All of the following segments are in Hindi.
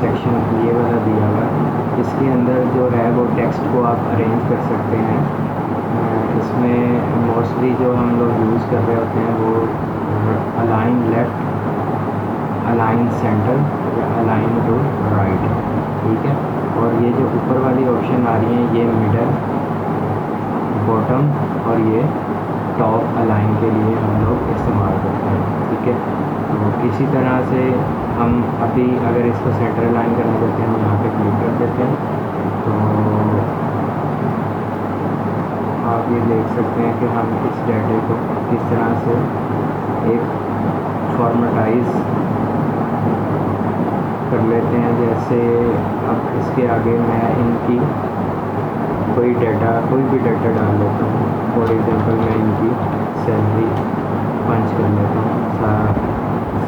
सेक्शन ये वाला दिया हुआ है। इसके अंदर जो है वो टेक्स्ट को आप अरेंज कर सकते हैं। इसमें मोस्टली जो हम लोग यूज़ कर रहे होते हैं वो अलाइन लेफ़्ट, अलाइन सेंटर या अलाइन टू राइट, ठीक है। और ये जो ऊपर वाली ऑप्शन आ रही हैं ये मिडल, बॉटम और ये टॉप अलाइन के लिए हम लोग इस्तेमाल करते हैं, ठीक है। तो इसी तरह से हम अभी अगर इसको सेंटर अलाइन करना चाहते हैं हम यहाँ पे क्लिक कर देते हैं। तो आप ये देख सकते हैं कि हम इस डाटे को किस तरह से एक फॉर्मेटाइज कर लेते हैं। जैसे अब इसके आगे मैं इनकी कोई भी डाटा डाल लेता हूँ। फॉर एग्ज़ाम्पल मैं इनकी सैलरी पंच कर लेता हूँ।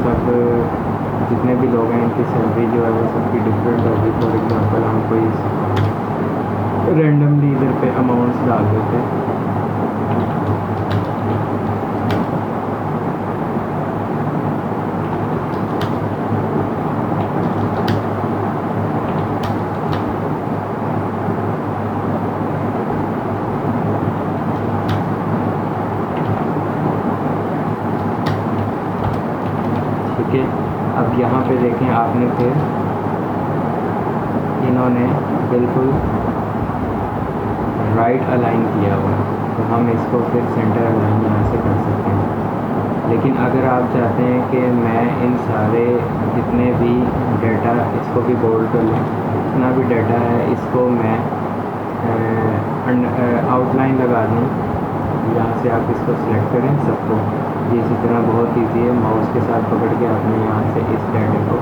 सब जितने भी लोग हैं इनकी सैलरी जो है वो सबकी डिफरेंट होगी। फॉर एग्ज़ाम्पल हम कोई रैंडमली इधर पे अमाउंट्स डाल देते हैं। अब यहाँ पे देखें आपने फिर इन्होंने बिल्कुल राइट अलाइन किया हुआ है, तो हम इसको फिर सेंटर अलाइन यहाँ से कर सकते हैं। लेकिन अगर आप चाहते हैं कि मैं इन सारे जितने भी डाटा, इसको भी बोल्ड कर लूँ, जितना भी डाटा है इसको मैं आउटलाइन लगा दूँ। यहाँ से आप इसको सिलेक्ट करें सबको, ये इसी तरह बहुत ईजी है। माउस के साथ पकड़ के आपने यहाँ से इस डाटे को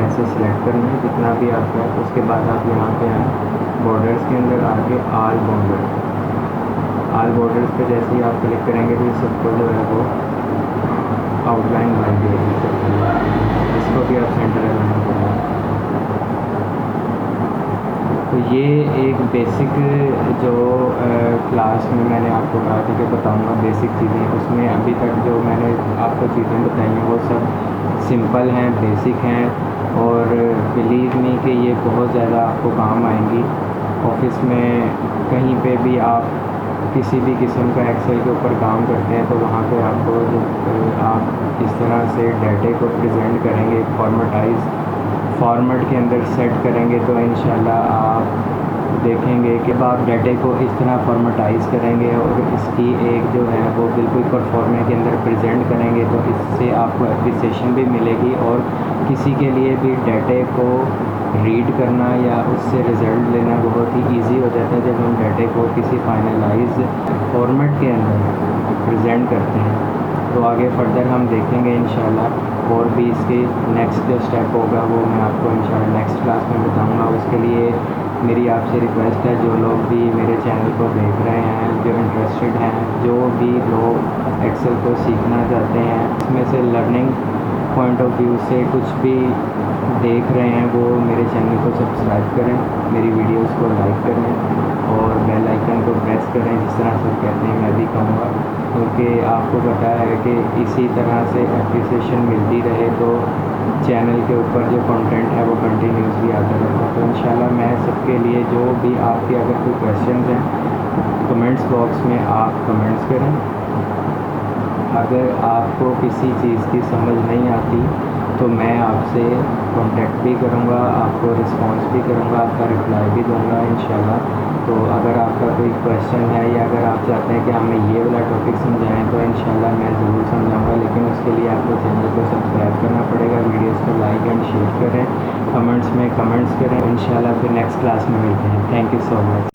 ऐसे सिलेक्ट करना है जितना भी आपका है। उसके बाद आप यहाँ पे आए बॉर्डर्स के अंदर आके आल बॉर्डर्स पे जैसे ही आप क्लिक करेंगे तो सबको जो है वो आउटलाइन बन जाएगी। इसको भी आप सेंटर अलाइन करेंगे। तो ये एक बेसिक जो क्लास में मैंने आपको कहा था कि बताऊंगा बेसिक चीज़ें, उसमें अभी तक जो मैंने आपको चीज़ें बताई हैं वो सब सिंपल हैं, बेसिक हैं और बिलीव मी कि ये बहुत ज़्यादा आपको काम आएंगी। ऑफिस में कहीं पे भी आप किसी भी किस्म का एक्सेल के ऊपर काम करते हैं तो वहाँ पे आपको जो आप इस तरह से डाटे को प्रेजेंट करेंगे, फॉर्मेट के अंदर सेट करेंगे तो इंशाल्लाह आप देखेंगे कि आप डाटे को इस तरह फॉर्मेटाइज़ करेंगे और इसकी एक जो है वो बिल्कुल परफॉर्मे के अंदर प्रेजेंट करेंगे तो इससे आपको एप्रिसिएशन भी मिलेगी और किसी के लिए भी डाटे को रीड करना या उससे रिज़ल्ट लेना बहुत ही इजी हो जाता है जब हम डाटे को किसी फाइनलाइज फॉर्मेट के अंदर प्रेजेंट करते हैं। तो आगे फर्दर हम देखेंगे इंशाल्लाह और भी इसके नेक्स्ट जो स्टेप होगा वो मैं आपको इंशाल्लाह नेक्स्ट क्लास में बताऊंगा। उसके लिए मेरी आपसे रिक्वेस्ट है, जो लोग भी मेरे चैनल को देख रहे हैं, जो इंटरेस्टेड हैं, जो भी लोग एक्सेल को सीखना चाहते हैं, इसमें से लर्निंग पॉइंट ऑफ व्यू से कुछ भी देख रहे हैं वो मेरे चैनल को सब्सक्राइब करें, मेरी वीडियोस को लाइक करें और बेल आइकन को प्रेस करें जिस तरह से कहते हैं मैं भी कहूँगा, क्योंकि आपको पता है कि इसी तरह से एप्रिसिएशन मिलती रहे तो चैनल के ऊपर जो कंटेंट है वो कंटिन्यूसली आता रहता है। तो इंशाल्लाह मैं सबके लिए जो भी आपके अगर कोई क्वेश्चंस हैं कमेंट्स बॉक्स में आप कमेंट्स करें। अगर आपको किसी चीज़ की समझ नहीं आती तो मैं आपसे कांटेक्ट भी करूँगा, आपको रिस्पांस भी करूँगा, आपका रिप्लाई भी दूँगा इंशाल्लाह। तो अगर आपका कोई क्वेश्चन है या अगर आप चाहते हैं कि हमें ये वाला टॉपिक समझाएं तो इंशाल्लाह मैं ज़रूर समझाऊँगा, लेकिन उसके लिए आपको चैनल को सब्सक्राइब करना पड़ेगा, वीडियोज़ को लाइक एंड शेयर करें, कमेंट्स में कमेंट्स करें। इंशाल्लाह फिर नेक्स्ट क्लास में मिलते हैं। Thank you so much.